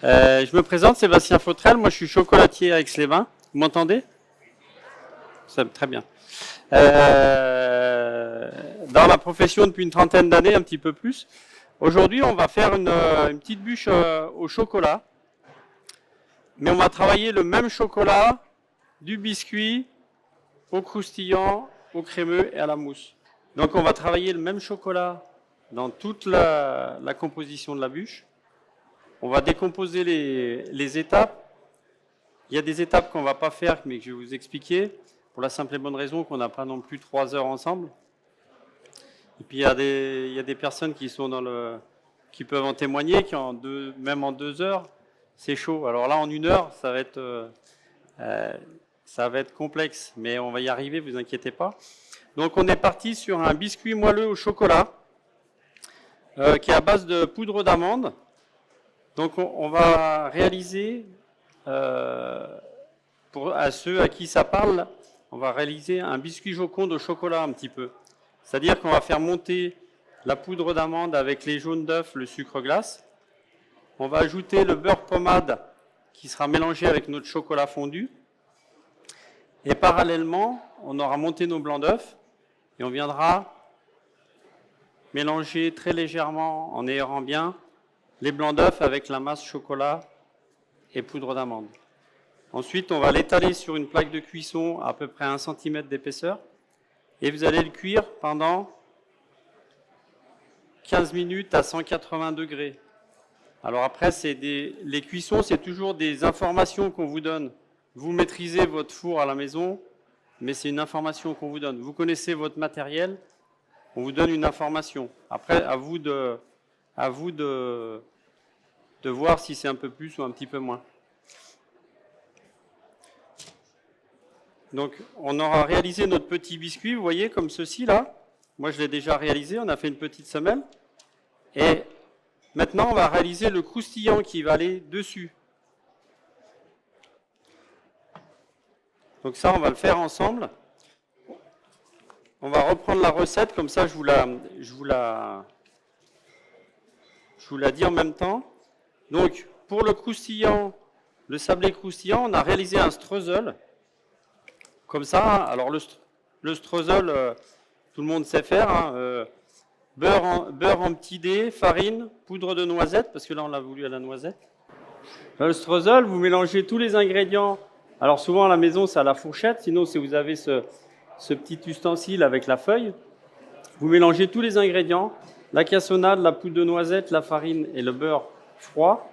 Je me présente, Sébastien Fautrel. Moi, je suis chocolatier à Aix-les-Bains. Vous m'entendez? Très bien. Dans la profession depuis une trentaine d'années, un petit peu plus. Aujourd'hui, on va faire une petite bûche au chocolat. Mais on va travailler le même chocolat, du biscuit, au croustillant, au crémeux et à la mousse. Donc, on va travailler le même chocolat dans toute la composition de la bûche. On va décomposer les étapes. Il y a des étapes qu'on ne va pas faire, mais que je vais vous expliquer, pour la simple et bonne raison qu'on n'a pas non plus 3 heures ensemble. Et puis il y a des personnes qui sont qui peuvent en témoigner, même en 2 heures, c'est chaud. Alors là, en 1 heure, ça va être complexe, mais on va y arriver, vous inquiétez pas. Donc on est parti sur un biscuit moelleux au chocolat, qui est à base de poudre d'amande. Donc on va réaliser, à ceux à qui ça parle, on va réaliser un biscuit Joconde au chocolat un petit peu. C'est-à-dire qu'on va faire monter la poudre d'amande avec les jaunes d'œufs, le sucre glace. On va ajouter le beurre pommade qui sera mélangé avec notre chocolat fondu. Et parallèlement, on aura monté nos blancs d'œufs et on viendra mélanger très légèrement, en aérant bien, les blancs d'œufs avec la masse chocolat et poudre d'amande. Ensuite, on va l'étaler sur une plaque de cuisson à peu près 1 cm d'épaisseur et vous allez le cuire pendant 15 minutes à 180 degrés. Alors après, les cuissons, c'est toujours des informations qu'on vous donne. Vous maîtrisez votre four à la maison, mais c'est une information qu'on vous donne. Vous connaissez votre matériel, on vous donne une information. Après, à vous de voir si c'est un peu plus ou un petit peu moins. Donc, on aura réalisé notre petit biscuit, vous voyez, comme ceci, là. Moi, je l'ai déjà réalisé, on a fait une petite semelle. Et maintenant, on va réaliser le croustillant qui va aller dessus. Donc ça, on va le faire ensemble. On va reprendre la recette, comme ça, je vous la dis en même temps. Donc, pour le croustillant, le sablé croustillant, on a réalisé un streusel. Comme ça, alors le streusel, tout le monde sait faire. Hein, beurre en petit dés, farine, poudre de noisette, parce que là, on l'a voulu à la noisette. Le streusel, vous mélangez tous les ingrédients. Alors souvent, à la maison, c'est à la fourchette. Sinon, si vous avez ce petit ustensile avec la feuille, vous mélangez tous les ingrédients, la cassonade, la poudre de noisette, la farine et le beurre froid.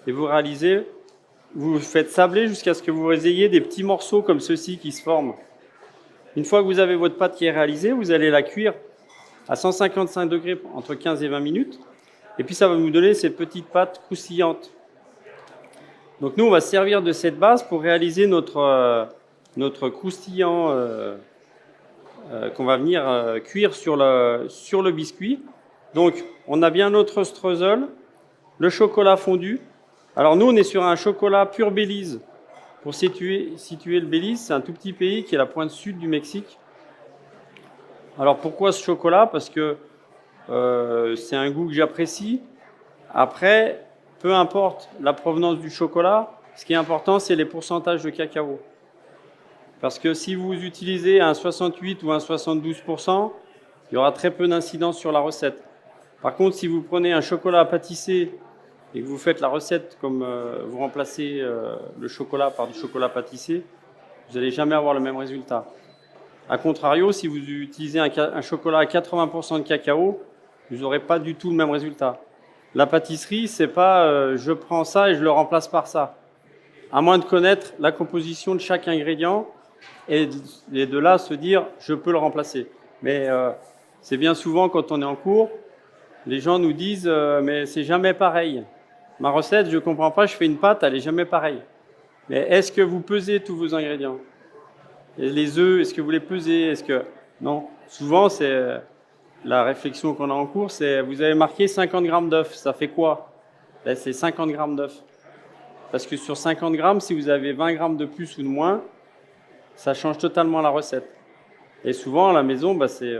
Et vous faites sabler jusqu'à ce que vous ayez des petits morceaux comme ceux-ci qui se forment. Une fois que vous avez votre pâte qui est réalisée, vous allez la cuire à 155 degrés entre 15 et 20 minutes. Et puis ça va vous donner ces petites pâtes croustillantes. Donc nous, on va se servir de cette base pour réaliser notre croustillant qu'on va venir cuire sur le biscuit. Donc on a bien notre streusel, le chocolat fondu. Alors nous, on est sur un chocolat pur Belize. Pour situer le Belize, c'est un tout petit pays qui est la pointe sud du Mexique. Alors pourquoi ce chocolat? Parce que c'est un goût que j'apprécie. Après, peu importe la provenance du chocolat, ce qui est important, c'est les pourcentages de cacao. Parce que si vous utilisez un 68 ou un 72%, il y aura très peu d'incidence sur la recette. Par contre, si vous prenez un chocolat à pâtisser et que vous faites la recette comme vous remplacez le chocolat par du chocolat pâtissé, vous n'allez jamais avoir le même résultat. A contrario, si vous utilisez un chocolat à 80% de cacao, vous n'aurez pas du tout le même résultat. La pâtisserie, c'est pas je prends ça et je le remplace par ça. À moins de connaître la composition de chaque ingrédient et de là se dire je peux le remplacer. Mais c'est bien souvent quand on est en cours, les gens nous disent mais c'est jamais pareil. Ma recette, je ne comprends pas, je fais une pâte, elle n'est jamais pareille. Mais est-ce que vous pesez tous vos ingrédients? Et les œufs, est-ce que vous les pesez? Non. Souvent, c'est la réflexion qu'on a en cours, c'est vous avez marqué 50 grammes d'œufs. Ça fait quoi? Ben, c'est 50 grammes d'œufs. Parce que sur 50 grammes, si vous avez 20 grammes de plus ou de moins, ça change totalement la recette. Et souvent, à la maison, ben, c'est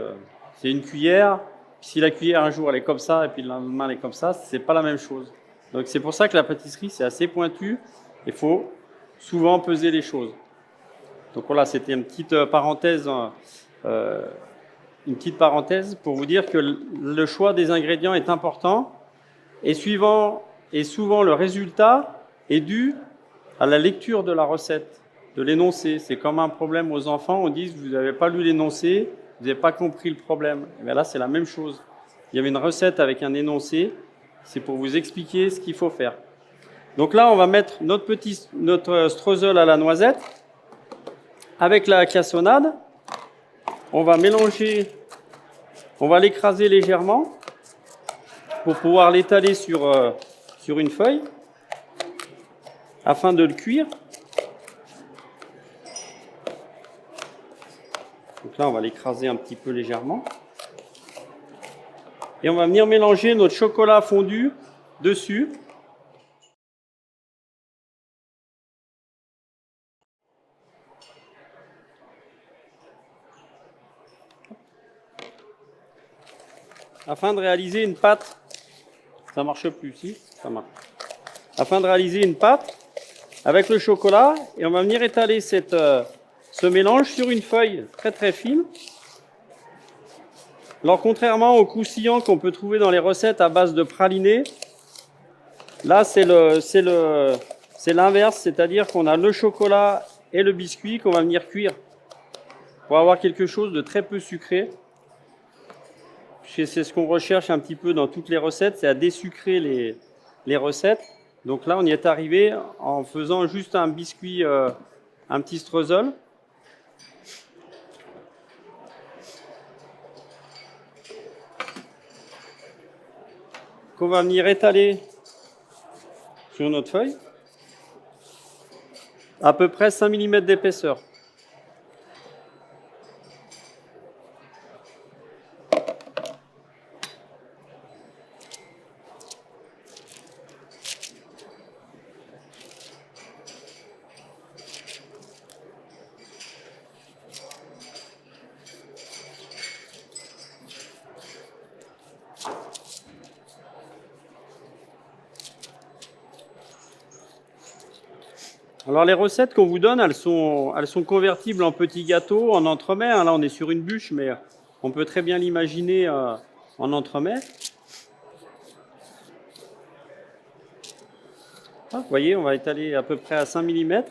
une cuillère. Si la cuillère, un jour, elle est comme ça, et puis le lendemain, elle est comme ça, c'est pas la même chose. Donc c'est pour ça que la pâtisserie, c'est assez pointu. Il faut souvent peser les choses. Donc voilà, c'était une petite parenthèse pour vous dire que le choix des ingrédients est important et souvent le résultat est dû à la lecture de la recette, de l'énoncé. C'est comme un problème aux enfants, on dit vous n'avez pas lu l'énoncé, vous n'avez pas compris le problème. Mais là, c'est la même chose. Il y avait une recette avec un énoncé, c'est pour vous expliquer ce qu'il faut faire. Donc là, on va mettre notre streusel à la noisette avec la cassonade. On va mélanger, on va l'écraser légèrement pour pouvoir l'étaler sur une feuille afin de le cuire. Donc là, on va l'écraser un petit peu légèrement. Et on va venir mélanger notre chocolat fondu dessus. Afin de réaliser une pâte. Ça marche plus, si? Ça marche. Afin de réaliser une pâte avec le chocolat, et on va venir étaler ce mélange sur une feuille très très fine. Alors contrairement au croustillant qu'on peut trouver dans les recettes à base de praliné, là c'est l'inverse, c'est-à-dire qu'on a le chocolat et le biscuit qu'on va venir cuire pour avoir quelque chose de très peu sucré. C'est ce qu'on recherche un petit peu dans toutes les recettes, c'est à désucrer les recettes. Donc là, on y est arrivé en faisant juste un biscuit, un petit streusel. Qu'on va venir étaler sur notre feuille, à peu près 5 mm d'épaisseur. Alors les recettes qu'on vous donne, elles sont convertibles en petits gâteaux, en entremets. Là, on est sur une bûche, mais on peut très bien l'imaginer en entremets. Vous voyez, on va étaler à peu près à 5 mm.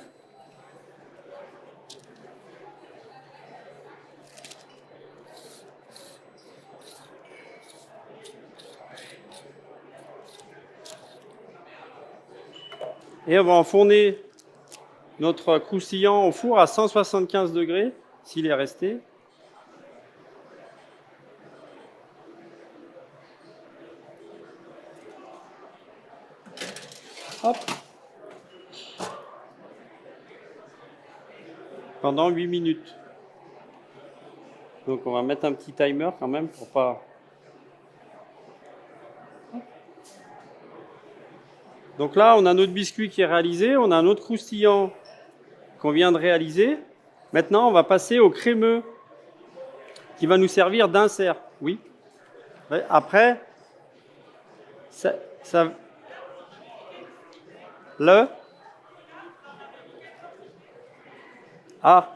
Et on va enfourner notre croustillant au four à 175 degrés, s'il est resté. Hop. Pendant 8 minutes. Donc on va mettre un petit timer quand même pour pas... Donc là, on a notre biscuit qui est réalisé, on a un autre croustillant qu'on vient de réaliser. Maintenant, on va passer au crémeux qui va nous servir d'insert. Oui. Après, Ah,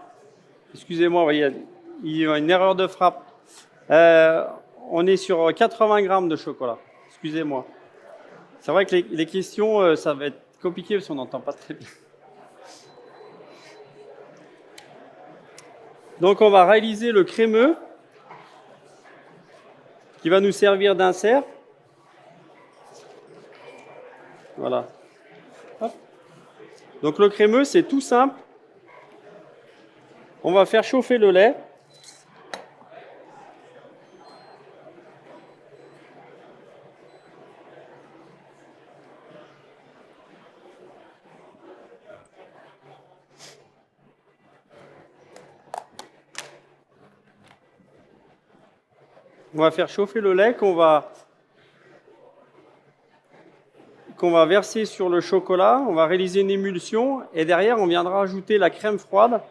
excusez-moi, il y a une erreur de frappe. On est sur 80 grammes de chocolat. Excusez-moi. C'est vrai que les questions, ça va être compliqué parce qu'on n'entend pas très bien. Donc on va réaliser le crémeux qui va nous servir d'insert. Voilà. Hop. Donc le crémeux, c'est tout simple. On va faire chauffer le lait. On va faire chauffer le lait qu'on va verser sur le chocolat. On va réaliser une émulsion et derrière, on viendra ajouter la crème froide,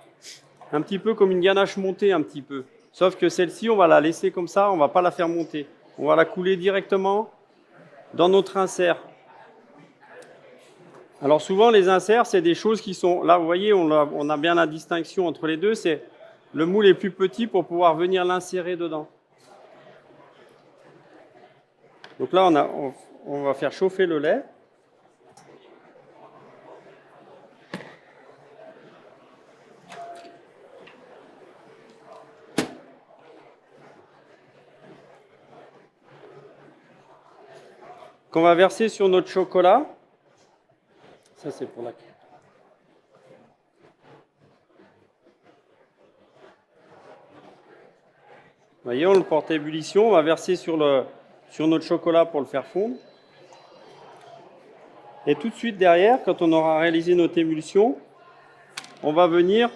un petit peu comme une ganache montée un petit peu. Sauf que celle-ci, on va la laisser comme ça, on ne va pas la faire monter. On va la couler directement dans notre insert. Alors souvent, les inserts, c'est des choses qui sont... Là, vous voyez, on a bien la distinction entre les deux. C'est le moule est plus petit pour pouvoir venir l'insérer dedans. Donc là, on va faire chauffer le lait. Qu'on va verser sur notre chocolat. Ça, c'est pour la... Vous voyez, on le porte à ébullition. On va verser sur notre chocolat pour le faire fondre. Et tout de suite derrière, quand on aura réalisé notre émulsion, on va venir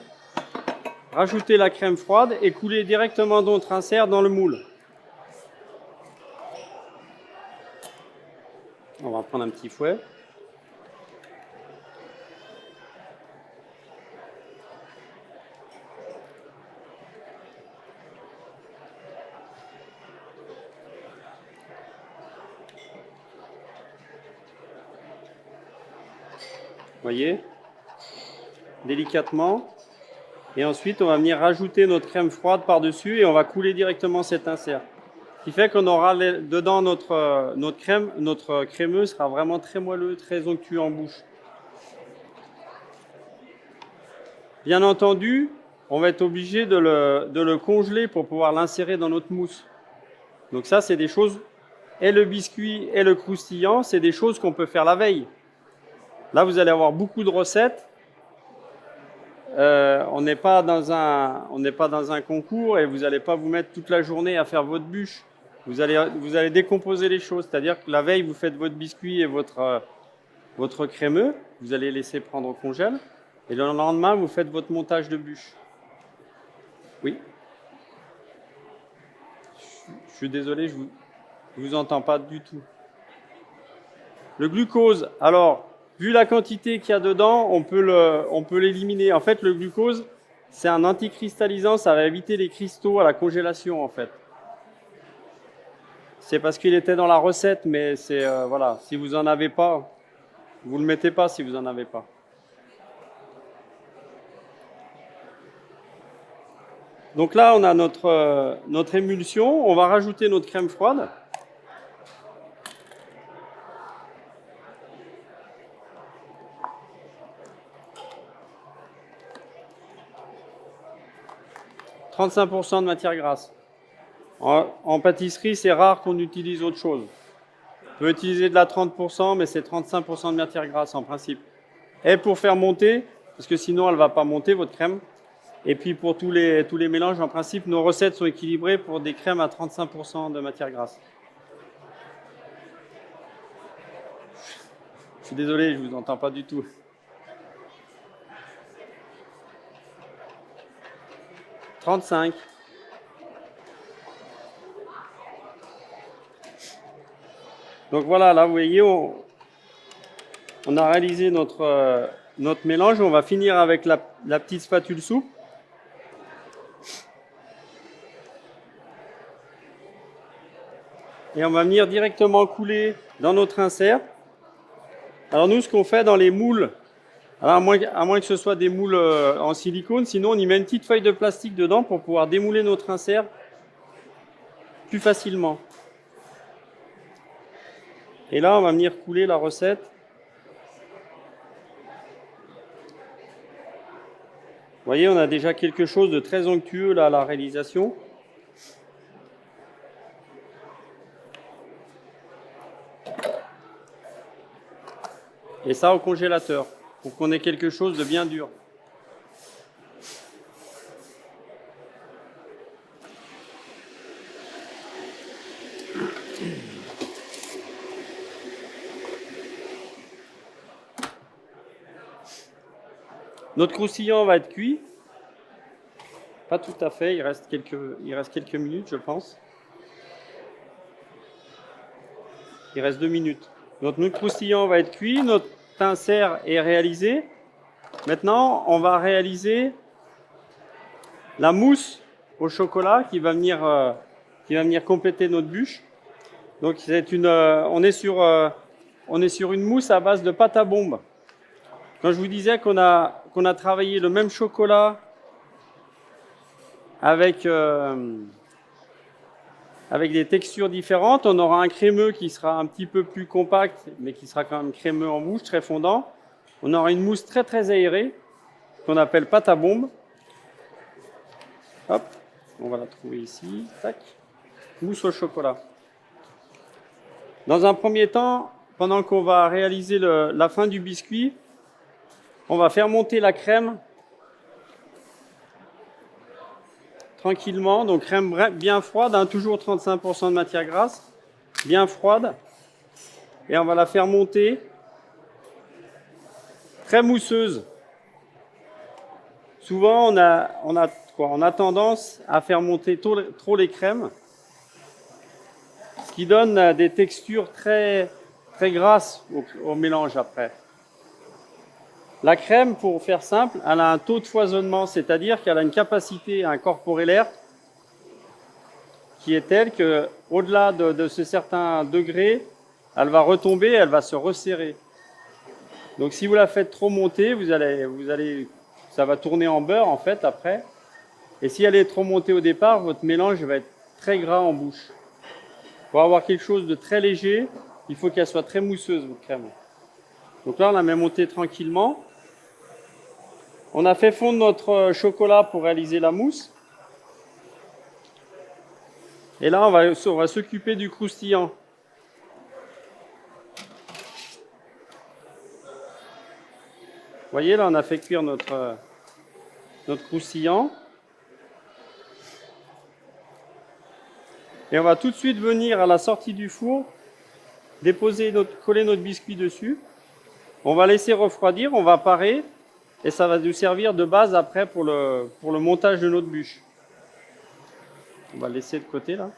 rajouter la crème froide et couler directement notre insert dans le moule. On va prendre un petit fouet. Vous voyez, délicatement. Et ensuite, on va venir rajouter notre crème froide par-dessus et on va couler directement cet insert. Ce qui fait qu'on aura dedans notre crémeux sera vraiment très moelleux, très onctueux en bouche. Bien entendu, on va être obligé de le congeler pour pouvoir l'insérer dans notre mousse. Donc ça, c'est des choses, et le biscuit et le croustillant, c'est des choses qu'on peut faire la veille. Là, vous allez avoir beaucoup de recettes. On n'est pas dans un concours et vous n'allez pas vous mettre toute la journée à faire votre bûche. Vous allez décomposer les choses. C'est-à-dire que la veille, vous faites votre biscuit et votre crémeux. Vous allez laisser prendre au congèle. Et le lendemain, vous faites votre montage de bûche. Oui. Je suis désolé, je vous entends pas du tout. Le glucose, alors... Vu la quantité qu'il y a dedans, on peut l'éliminer. En fait, le glucose, c'est un anticristallisant, ça va éviter les cristaux à la congélation, en fait. C'est parce qu'il était dans la recette, mais c'est voilà. Si vous en avez pas, vous le mettez pas si vous en avez pas. Donc là, on a notre émulsion. On va rajouter notre crème froide. « 35% de matière grasse. En pâtisserie, c'est rare qu'on utilise autre chose. On peut utiliser de la 30%, mais c'est 35% de matière grasse en principe. Et pour faire monter, parce que sinon elle ne va pas monter, votre crème. Et puis pour tous les mélanges, en principe, nos recettes sont équilibrées pour des crèmes à 35% de matière grasse. Je suis désolé, je ne vous entends pas du tout. 35. Donc voilà, là vous voyez, on a réalisé notre mélange. On va finir avec la petite spatule soupe. Et on va venir directement couler dans notre insert. Alors nous, ce qu'on fait dans les moules, alors à moins que ce soit des moules en silicone, sinon on y met une petite feuille de plastique dedans pour pouvoir démouler notre insert plus facilement. Et là, on va venir couler la recette. Vous voyez, on a déjà quelque chose de très onctueux là à la réalisation. Et ça au congélateur, pour qu'on ait quelque chose de bien dur. Notre croustillant va être cuit. Pas tout à fait, il reste quelques minutes, je pense. Il reste 2 minutes. Donc notre croustillant va être cuit, notre insert est réalisé. Maintenant, on va réaliser la mousse au chocolat qui va venir compléter notre bûche. Donc on est sur une mousse à base de pâte à bombe. Quand je vous disais qu'on a travaillé le même chocolat avec des textures différentes, on aura un crémeux qui sera un petit peu plus compact, mais qui sera quand même crémeux en bouche, très fondant. On aura une mousse très très aérée, qu'on appelle pâte à bombe. Hop, on va la trouver ici. Tac. Mousse au chocolat. Dans un premier temps, pendant qu'on va réaliser la fin du biscuit, on va faire monter la crème tranquillement. Donc crème bien froide, hein, toujours 35% de matière grasse, bien froide. Et on va la faire monter très mousseuse. Souvent, on a tendance à faire monter trop les crèmes, ce qui donne des textures très, très grasses au mélange après. La crème, pour faire simple, elle a un taux de foisonnement, c'est-à-dire qu'elle a une capacité à incorporer l'air qui est telle qu'au-delà de ce certain degré, elle va retomber, elle va se resserrer. Donc si vous la faites trop monter, ça va tourner en beurre en fait après. Et si elle est trop montée au départ, votre mélange va être très gras en bouche. Pour avoir quelque chose de très léger, il faut qu'elle soit très mousseuse, votre crème. Donc là, on la met monter tranquillement. On a fait fondre notre chocolat pour réaliser la mousse. Et là, on va s'occuper du croustillant. Vous voyez, là, on a fait cuire notre croustillant. Et on va tout de suite venir à la sortie du four, coller notre biscuit dessus. On va laisser refroidir, on va parer, et ça va nous servir de base après pour le montage de notre bûche. On va le laisser de côté là.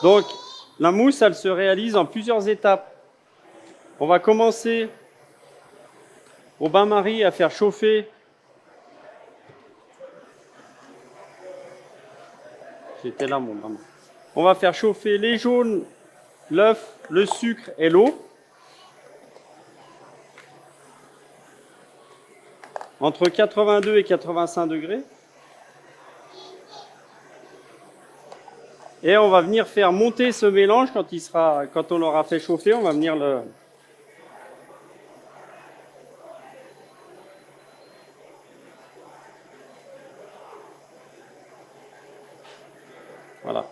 Donc, la mousse, elle se réalise en plusieurs étapes. On va commencer au bain-marie à faire chauffer. C'était là mon bain-marie. On va faire chauffer les jaunes, l'œuf, le sucre et l'eau. Entre 82 et 85 degrés. Et on va venir faire monter ce mélange quand on l'aura fait chauffer, on va venir le... Voilà.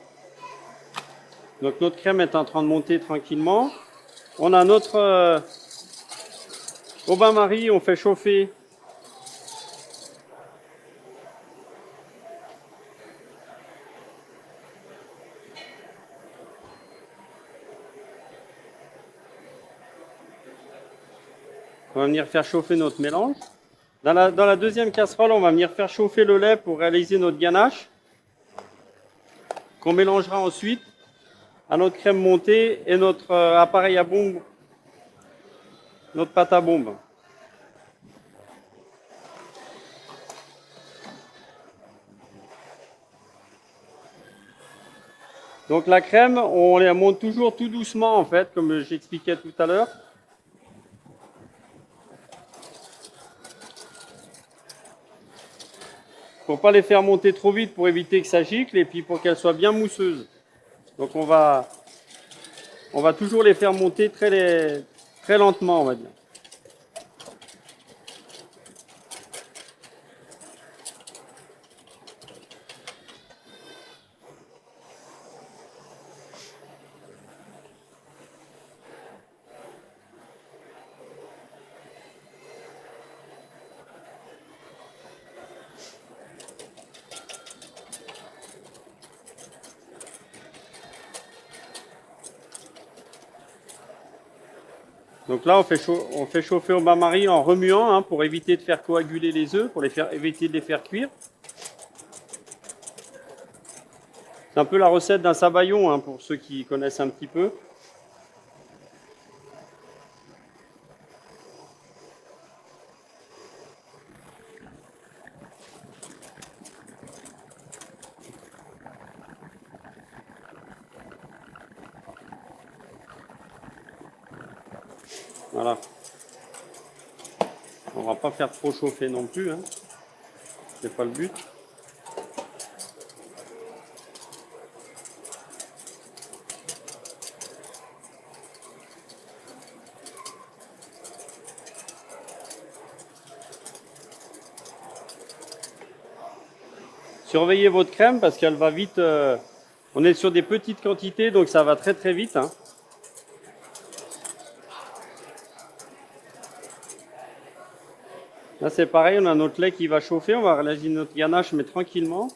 Donc notre crème est en train de monter tranquillement. On a notre... au bain-marie, on fait chauffer on va venir faire chauffer notre mélange. Dans la deuxième casserole, on va venir faire chauffer le lait pour réaliser notre ganache, qu'on mélangera ensuite à notre crème montée et notre appareil à bombe, notre pâte à bombe. Donc la crème, on la monte toujours tout doucement en fait, comme j'expliquais tout à l'heure. Pour pas les faire monter trop vite pour éviter que ça gicle et puis pour qu'elles soient bien mousseuses. Donc on va toujours les faire monter très lentement, on va dire. Donc là, on fait chauffer au bain-marie en remuant hein, pour éviter de faire coaguler les œufs, pour éviter de les faire cuire. C'est un peu la recette d'un sabayon hein, pour ceux qui connaissent un petit peu. Voilà. On va pas faire trop chauffer non plus, hein. C'est pas le but. Surveillez votre crème parce qu'elle va vite. On est sur des petites quantités, donc ça va très très vite, hein. Là c'est pareil, on a notre lait qui va chauffer, on va relâcher notre ganache mais tranquillement.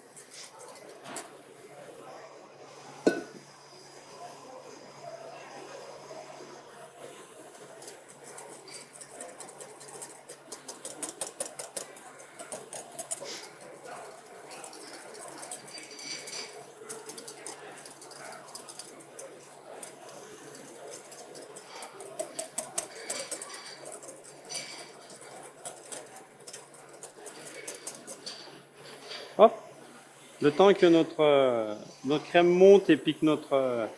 Hop, le temps que notre crème monte et puis que notre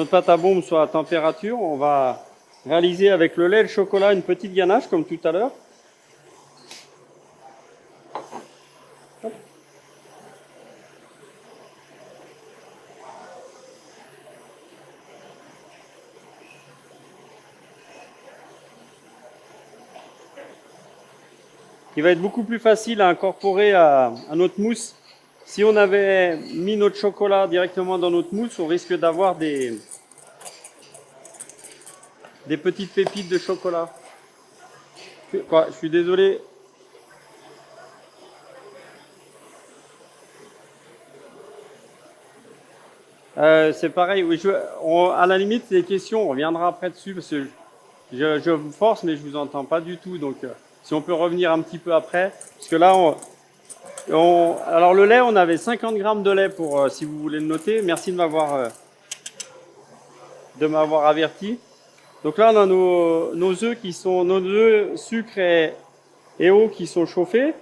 pâte à bombe soit à température, on va réaliser avec le lait et le chocolat une petite ganache comme tout à l'heure. Qui va être beaucoup plus facile à incorporer à notre mousse. Si on avait mis notre chocolat directement dans notre mousse, on risque d'avoir des petites pépites de chocolat. Quoi, je suis désolé. C'est pareil, oui, à la limite, les questions, on reviendra après dessus, parce que je vous force, mais je vous entends pas du tout. Donc, si on peut revenir un petit peu après, parce que là, alors le lait, on avait 50 grammes de lait pour, si vous voulez le noter. Merci de m'avoir averti. Donc là, on a nos œufs nos œufs sucre et eau qui sont chauffés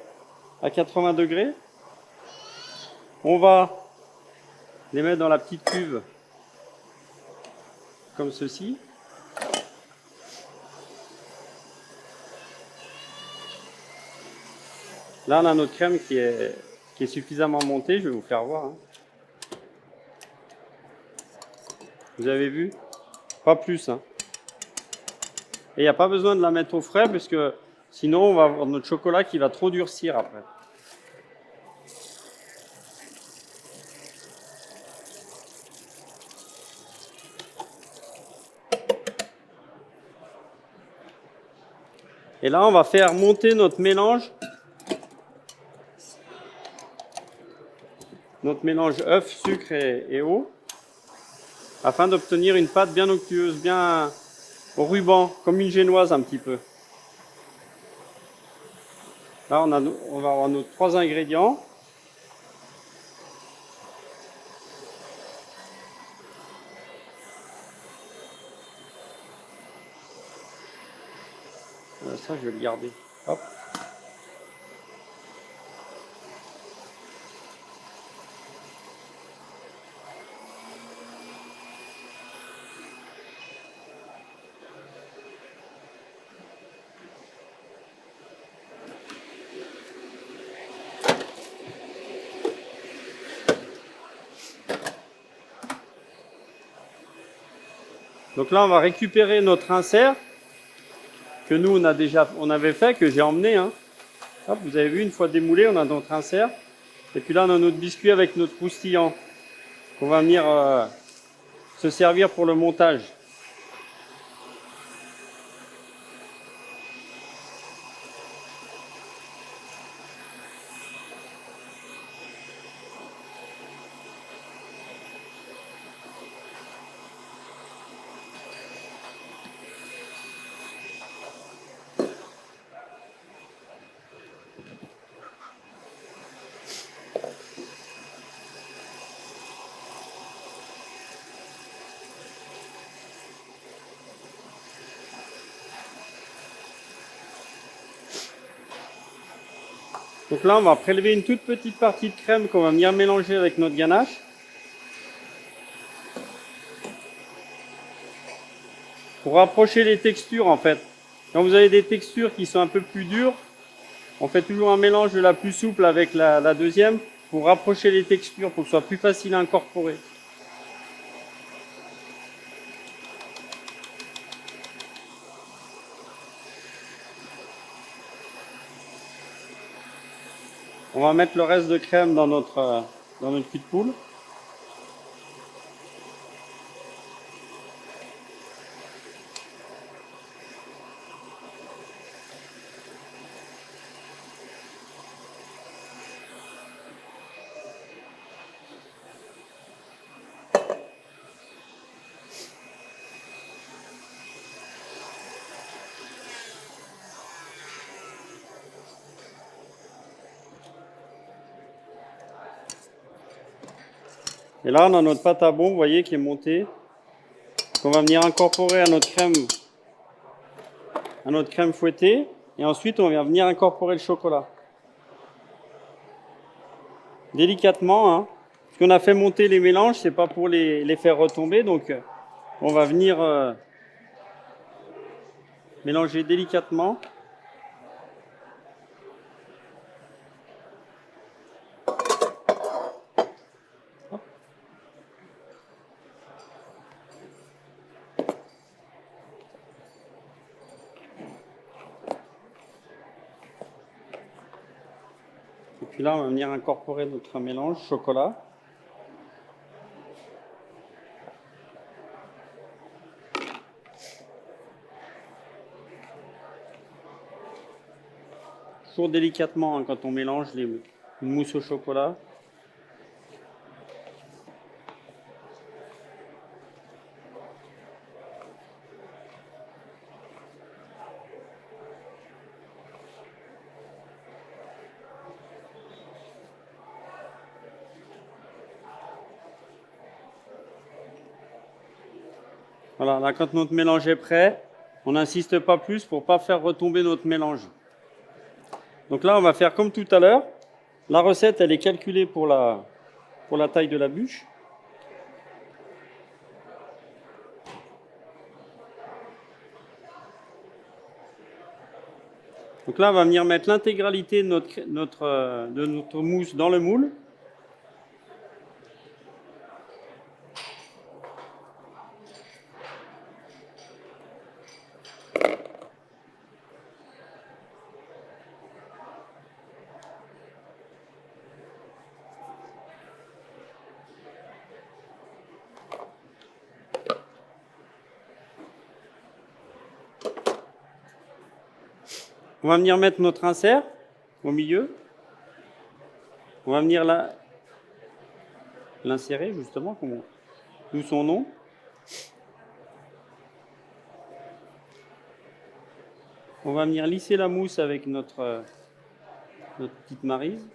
à 80 degrés. On va les mettre dans la petite cuve comme ceci. Là, on a notre crème qui est suffisamment montée. Je vais vous faire voir, hein. Vous avez vu? Pas plus, hein. Et il n'y a pas besoin de la mettre au frais, puisque sinon, on va avoir notre chocolat qui va trop durcir après. Et là, on va faire monter notre mélange œuf, sucre et eau, afin d'obtenir une pâte bien onctueuse, bien au ruban, comme une génoise un petit peu. Là, on va avoir nos 3 ingrédients. Ça, je vais le garder. Hop. Donc là, on va récupérer notre insert que nous, on avait fait, que j'ai emmené, hein. Hop, vous avez vu, une fois démoulé, on a notre insert. Et puis là, on a notre biscuit avec notre croustillant qu'on va venir se servir pour le montage. Donc là, on va prélever une toute petite partie de crème qu'on va venir mélanger avec notre ganache. pour rapprocher les textures en fait. Quand vous avez des textures qui sont un peu plus dures, on fait toujours un mélange de la plus souple avec la deuxième pour rapprocher les textures, pour que ce soit plus facile à incorporer. On va mettre le reste de crème dans notre cul de poule. Et là, on a notre pâte à bon, vous voyez, qui est montée, qu'on va venir incorporer à notre crème fouettée. Et ensuite, on va venir incorporer le chocolat. Délicatement, hein. Parce qu'on a fait monter les mélanges, c'est pas pour les faire retomber. Donc, on va venir mélanger délicatement. Et puis là, on va venir incorporer notre mélange chocolat. Toujours délicatement, hein, quand on mélange une mousse au chocolat. Voilà, là, quand notre mélange est prêt, on n'insiste pas plus pour ne pas faire retomber notre mélange. Donc là, on va faire comme tout à l'heure. La recette, elle est calculée pour la taille de la bûche. Donc là, on va venir mettre l'intégralité de notre mousse dans le moule. On va venir mettre notre insert au milieu. On va venir l'insérer justement, d'où son nom. On va venir lisser la mousse avec notre petite maryse.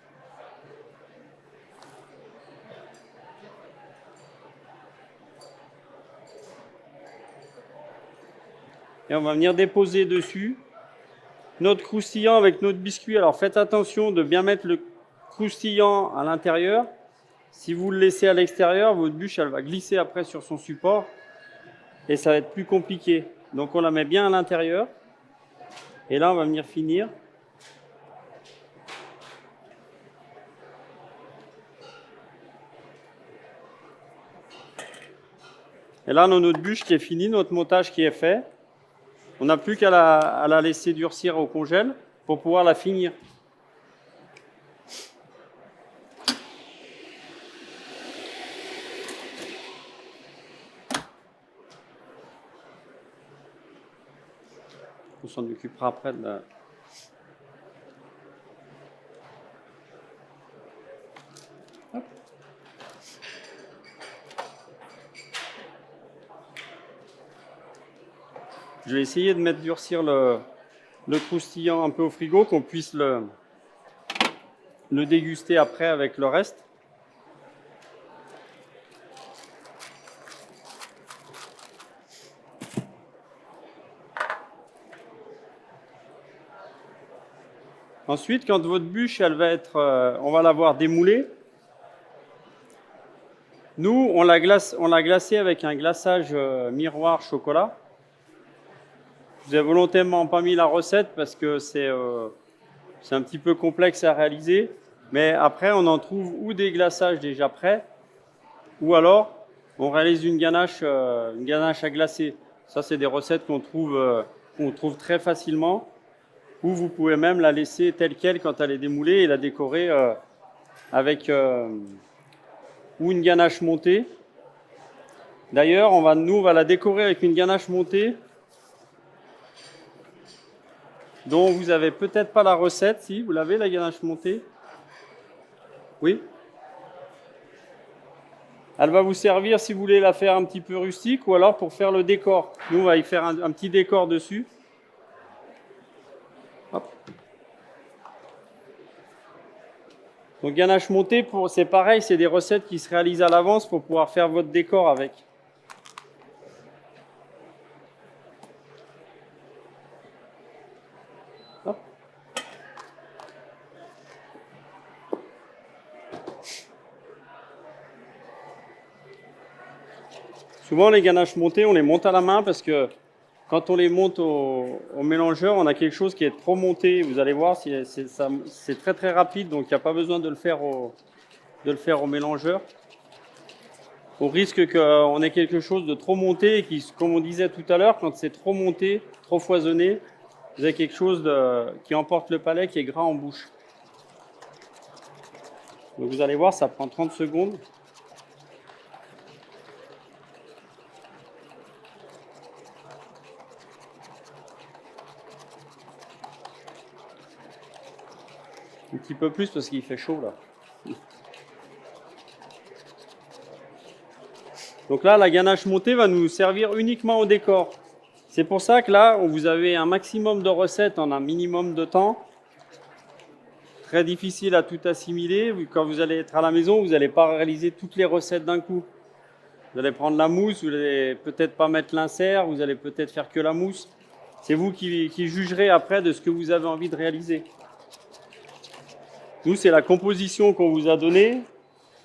Et on va venir déposer dessus notre croustillant avec notre biscuit. Alors faites attention de bien mettre le croustillant à l'intérieur. Si vous le laissez à l'extérieur, votre bûche elle va glisser après sur son support et ça va être plus compliqué. Donc on la met bien à l'intérieur. Et là on va venir finir. Et là on a notre bûche qui est finie, notre montage qui est fait. On n'a plus qu'à la laisser durcir au congèle pour pouvoir la finir. On s'en occupera après de la... Hop. Je vais essayer de mettre durcir le croustillant un peu au frigo, qu'on puisse le déguster après avec le reste. Ensuite, quand votre bûche, elle va être, on va l'avoir démoulée. Nous, on l'a glacée avec un glaçage miroir chocolat. vous ai volontairement pas mis la recette parce que c'est un petit peu complexe à réaliser. Mais après, on en trouve ou des glaçages déjà prêts, ou alors on réalise une ganache à glacer. Ça, c'est des recettes qu'on trouve très facilement. Ou vous pouvez même la laisser telle quelle quand elle est démoulée et la décorer avec ou une ganache montée. D'ailleurs, on va la décorer avec une ganache montée dont vous n'avez peut-être pas la recette. Si, vous l'avez, la ganache montée? Oui. Elle va vous servir si vous voulez la faire un petit peu rustique ou alors pour faire le décor. Nous, on va y faire un petit décor dessus. Hop. Donc ganache montée, c'est pareil, c'est des recettes qui se réalisent à l'avance pour pouvoir faire votre décor avec. Hop. Souvent les ganaches montées, on les monte à la main parce que quand on les monte au mélangeur, on a quelque chose qui est trop monté. Vous allez voir, c'est très très rapide, donc il n'y a pas besoin de le faire au mélangeur. Au risque qu'on ait quelque chose de trop monté et qui, comme on disait tout à l'heure, quand c'est trop monté, trop foisonné, vous avez quelque chose qui emporte le palais, qui est gras en bouche. Donc vous allez voir, ça prend 30 secondes. Un petit peu plus parce qu'il fait chaud là. Donc là, la ganache montée va nous servir uniquement au décor. C'est pour ça que là, vous avez un maximum de recettes en un minimum de temps. Très difficile à tout assimiler. Quand vous allez être à la maison, vous n'allez pas réaliser toutes les recettes d'un coup. Vous allez prendre la mousse, vous n'allez peut-être pas mettre l'insert, vous allez peut-être faire que la mousse. C'est vous qui jugerez après de ce que vous avez envie de réaliser. Nous, c'est la composition qu'on vous a donnée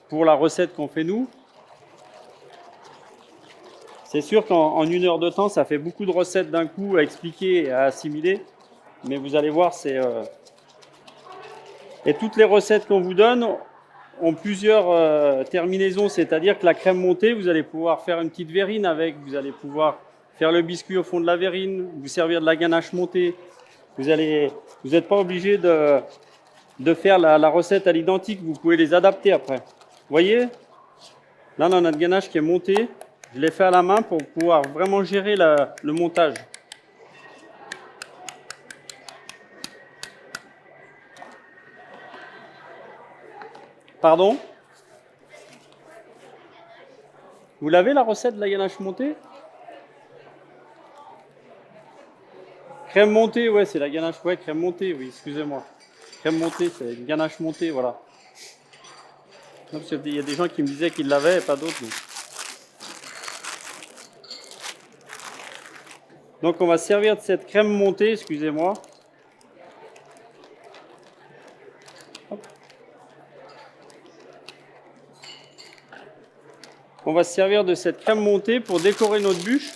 pour la recette qu'on fait nous. C'est sûr qu'en 1 heure de temps, ça fait beaucoup de recettes d'un coup à expliquer et à assimiler. Mais vous allez voir, Et toutes les recettes qu'on vous donne ont plusieurs terminaisons. C'est-à-dire que la crème montée, vous allez pouvoir faire une petite verrine avec. Vous allez pouvoir faire le biscuit au fond de la verrine, vous servir de la ganache montée. Vous n'êtes pas obligé de faire la recette à l'identique. Vous pouvez les adapter après. Vous voyez? Là, on a notre ganache qui est montée. Je l'ai fait à la main pour pouvoir vraiment gérer le montage. Pardon? Vous l'avez la recette de la ganache montée? Crème montée, ouais, c'est la ganache, ouais, crème montée, oui, excusez-moi. Crème montée, c'est une ganache montée, voilà. Non, parce qu'il y a des gens qui me disaient qu'ils l'avaient et pas d'autres. Donc on va servir de cette crème montée, excusez-moi. On va se servir de cette crème montée pour décorer notre bûche.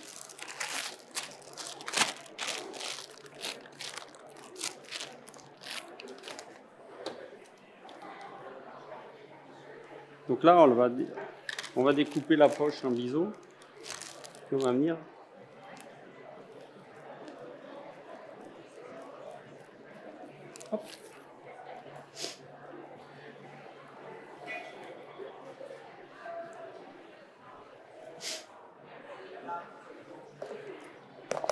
Donc là, on va découper la poche en biseau. On va venir. Hop.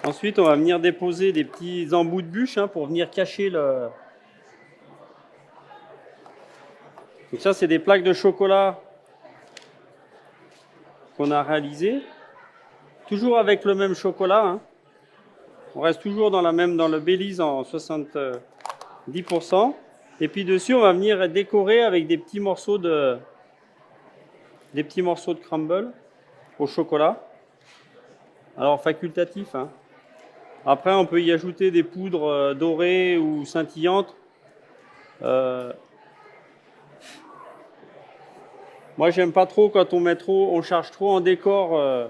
Ensuite, on va venir déposer des petits embouts de bûche pour venir cacher le... Donc ça, c'est des plaques de chocolat qu'on a réalisées. Toujours avec le même chocolat. On reste toujours dans le Baileys en 70%. Et puis dessus, on va venir décorer avec des petits morceaux de crumble au chocolat. Alors facultatif. Après, on peut y ajouter des poudres dorées ou scintillantes. Moi, j'aime pas trop quand on charge trop en décor.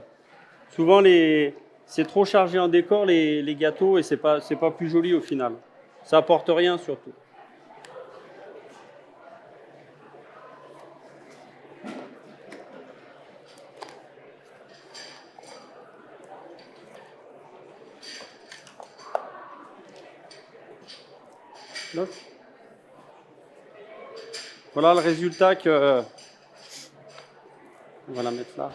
Souvent, les c'est trop chargé en décor les gâteaux et c'est pas plus joli au final. Ça apporte rien surtout. Donc, voilà le résultat que on va la mettre là.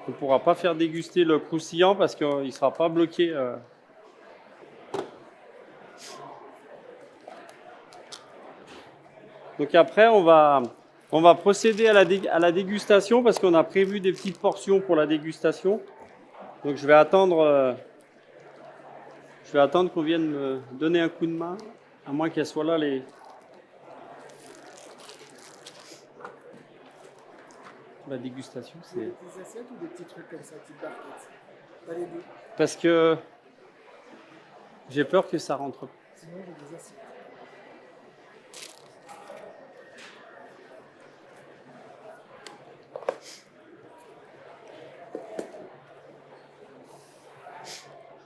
On ne pourra pas faire déguster le croustillant parce qu'il ne sera pas bloqué. Donc après, on va procéder à la dégustation parce qu'on a prévu des petites portions pour la dégustation. Donc je vais attendre qu'on vienne me donner un coup de main, à moins qu'elles soient là la dégustation. C'est Des assiettes ou des petits trucs comme ça, petites barquettes? Pas les deux. Parce que j'ai peur que ça rentre. Sinon, j'ai des assiettes.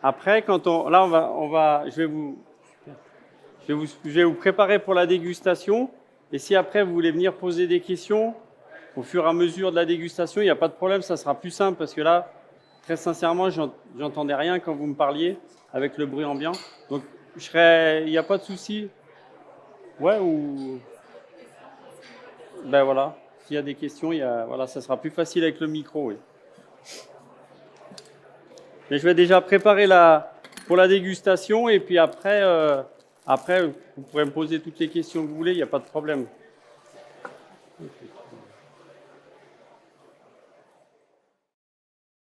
Après, je vais vous préparer pour la dégustation. Et si après vous voulez venir poser des questions au fur et à mesure de la dégustation, il n'y a pas de problème, ça sera plus simple parce que là, très sincèrement, j'entendais rien quand vous me parliez avec le bruit ambiant. Donc, il n'y a pas de souci. Ouais, ou ben voilà, s'il y a des questions, voilà, ça sera plus facile avec le micro. Oui. Mais je vais déjà préparer pour la dégustation et puis après, vous pourrez me poser toutes les questions que vous voulez, il n'y a pas de problème. Okay.